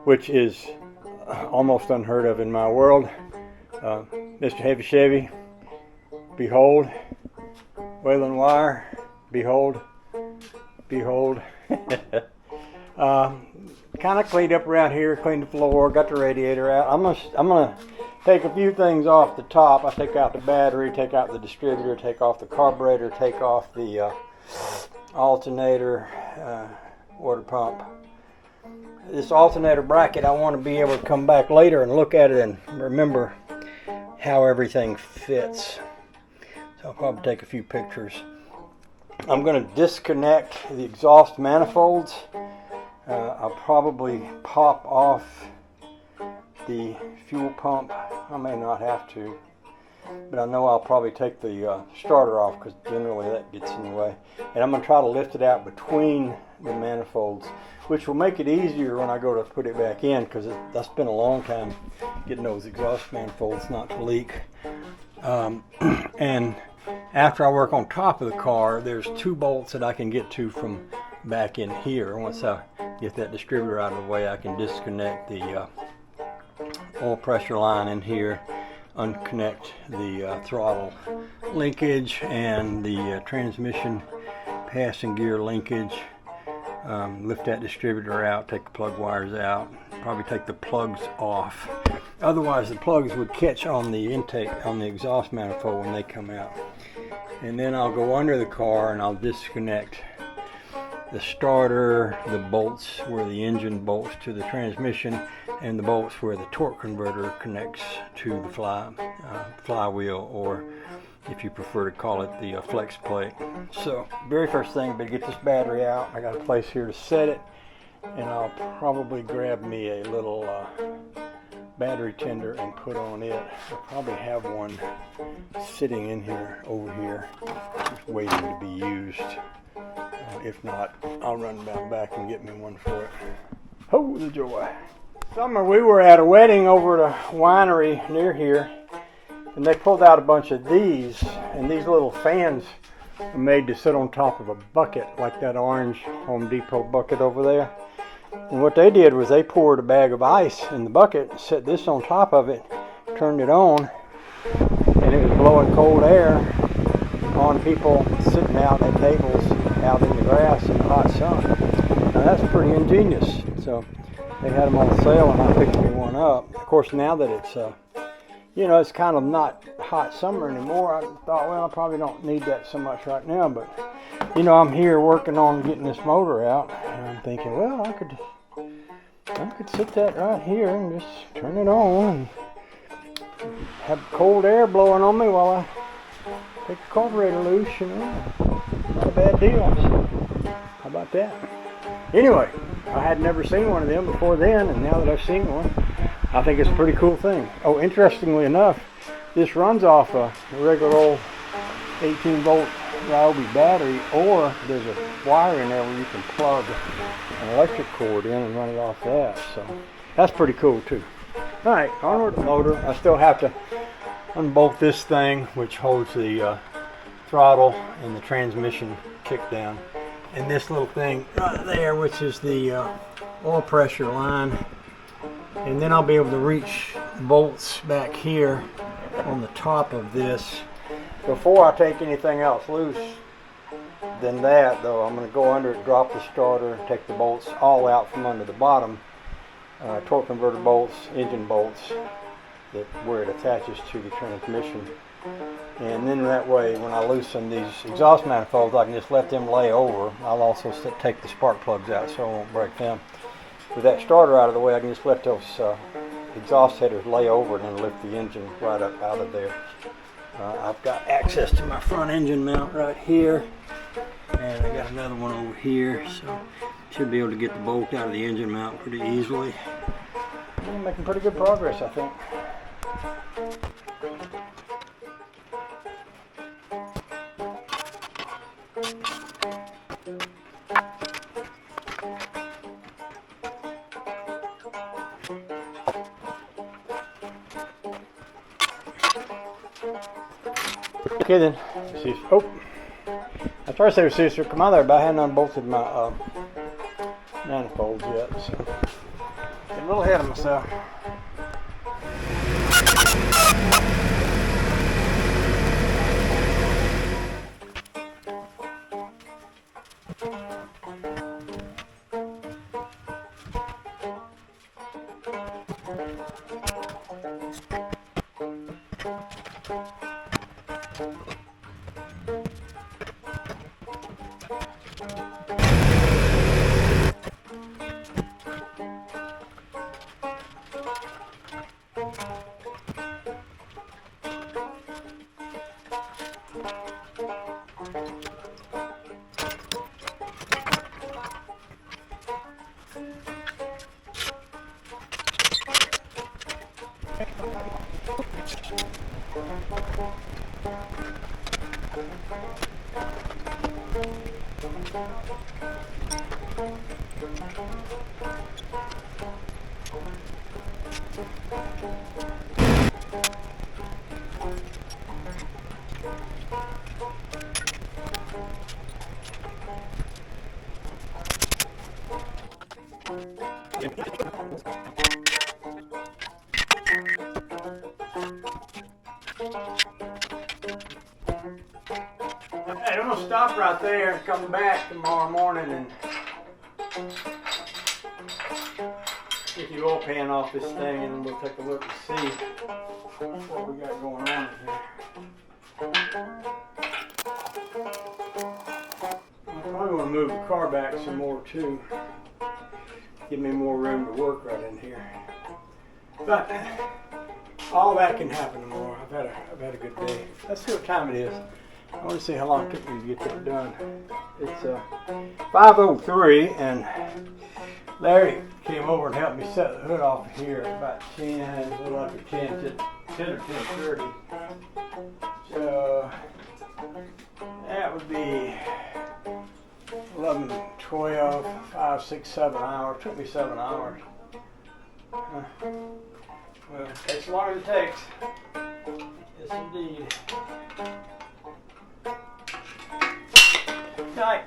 which is almost unheard of in my world. Mr. Heavy Chevy, behold. Wailing wire, behold. Behold. Kind of cleaned up around here, cleaned the floor, got the radiator out. I'm gonna take a few things off the top. I take out the battery, take out the distributor, take off the carburetor, take off the alternator, water pump. This alternator bracket, I want to be able to come back later and look at it and remember how everything fits. So I'll probably take a few pictures. I'm going to disconnect the exhaust manifolds. I'll probably pop off the fuel pump. I may not have to, but I know I'll probably take the starter off because generally that gets in the way. And I'm going to try to lift it out between the manifolds, which will make it easier when I go to put it back in, because I spent a long time getting those exhaust manifolds not to leak. And after I work on top of the car, there's 2 bolts that I can get to from back in here. Once I get that distributor out of the way, I can disconnect the oil pressure line in here, unconnect the throttle linkage and the transmission passing gear linkage, lift that distributor out, take the plug wires out, probably take the plugs off. Otherwise the plugs would catch on the intake, on the exhaust manifold when they come out. And then I'll go under the car and I'll disconnect the starter, the bolts where the engine bolts to the transmission, and the bolts where the torque converter connects to the flywheel, or if you prefer to call it, the flex plate. So very first thing, better get this battery out. I got a place here to set it, and I'll probably grab me a little battery tender and put on it. I probably have one sitting in here, over here, just waiting to be used. If not, I'll run down back and get me one for it. Oh, the joy. Summer we were at a wedding over at a winery near here, and they pulled out a bunch of these, and these little fans are made to sit on top of a bucket, like that orange Home Depot bucket over there. And what they did was they poured a bag of ice in the bucket, set this on top of it, turned it on, and it was blowing cold air on people sitting out at tables out in the grass in the hot sun. Now that's pretty ingenious. So they had them on sale and I picked me one up. Of course, now that it's it's kind of not hot summer anymore, I thought, well, I probably don't need that so much right now, but I'm here working on getting this motor out, and I'm thinking, well, I could sit that right here and just turn it on and have cold air blowing on me while I take the carburetor loose. Not a bad deal. How about that? Anyway, I had never seen one of them before then, and now that I've seen one, I think it's a pretty cool thing. Oh, interestingly enough, this runs off a regular old 18-volt Ryobi battery, or there's a wire in there where you can plug an electric cord in and run it off that. So that's pretty cool too. All right, onward the motor. I still have to unbolt this thing, which holds the throttle and the transmission kick down, and this little thing right there, which is the oil pressure line. And then I'll be able to reach bolts back here on the top of this. Before I take anything else loose than that, though, I'm going to go under it, drop the starter, take the bolts all out from under the bottom, torque converter bolts, engine bolts, where it attaches to the transmission. And then that way, when I loosen these exhaust manifolds, I can just let them lay over. I'll also take the spark plugs out so I won't break them. With that starter out of the way, I can just let those exhaust headers lay over and then lift the engine right up out of there. I've got access to my front engine mount right here, and I got another one over here, so should be able to get the bolt out of the engine mount pretty easily. I'm making pretty good progress, I think. Okay then, see, I tried to say sister, come out there, but I hadn't unbolted my manifolds yet. So Get a little ahead of myself. Hey, I'm gonna stop right there and come back tomorrow morning and get the oil pan off this thing, and we'll take a look and see what we got going on in here. I probably want to move the car back some more too. Give me more room to work right in here. But all that can happen tomorrow. I've had a good day. Let's see what time it is. I want to see how long it took me to get that done. It's 5:03, and Larry came over and helped me set the hood off here at about 10, a little after 10 or 10:30. So that would be 11, 12, 5, 6, 7 hours. Took me 7 hours. Well, it takes as long as it takes. Yes, indeed. Night.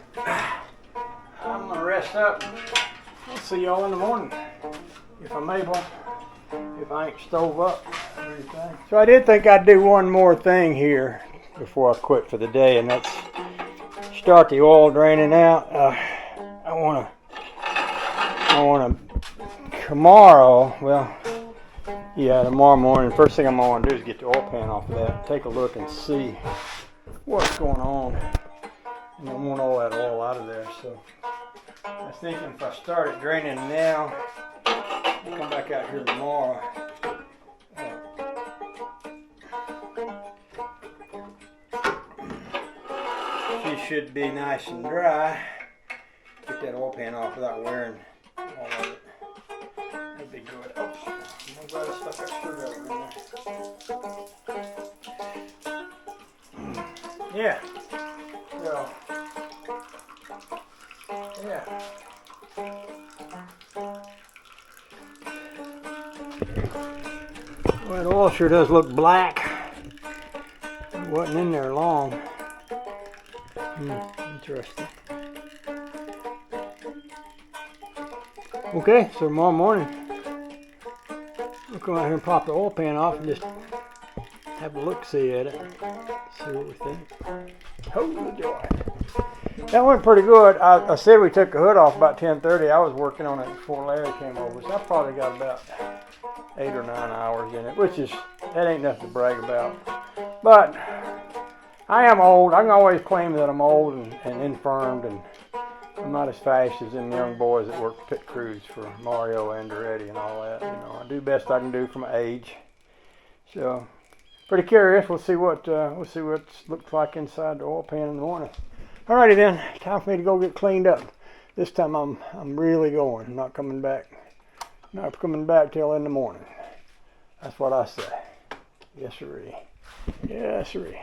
I'm gonna rest up. I'll see y'all in the morning if I'm able. If I ain't stove up or anything. So I did think I'd do one more thing here before I quit for the day, and that's start the oil draining out. I wanna tomorrow. Well, yeah, tomorrow morning. First thing I'm gonna want to do is get the oil pan off of that. Take a look and see what's going on. And I want all that oil out of there. So I was thinking if I started draining now, I'll come back out here tomorrow. She should be nice and dry. Get that oil pan off without wearing all of it. That'd be good. Oh, I'm glad I stuck that screwdriver in there. Yeah. So, yeah. Well, the oil sure does look black. It wasn't in there long. Interesting. Okay, so tomorrow morning we'll come out here and pop the oil pan off and just have a look-see at it. See what we think. Holy joy. That went pretty good. I said we took the hood off about 10:30. I was working on it before Larry came over, so I probably got about 8 or 9 hours in it, which is, that ain't nothing to brag about. But I am old. I can always claim that I'm old and infirmed, and I'm not as fast as them young boys that work pit crews for Mario Andretti and all that. You know, I do the best I can do for my age. So, pretty curious. We'll see what it looks like inside the oil pan in the morning. Alrighty then, time for me to go get cleaned up. This time I'm really going. I'm not coming back. Not coming back till in the morning. That's what I say. Yes, sirree. Yes, sirree.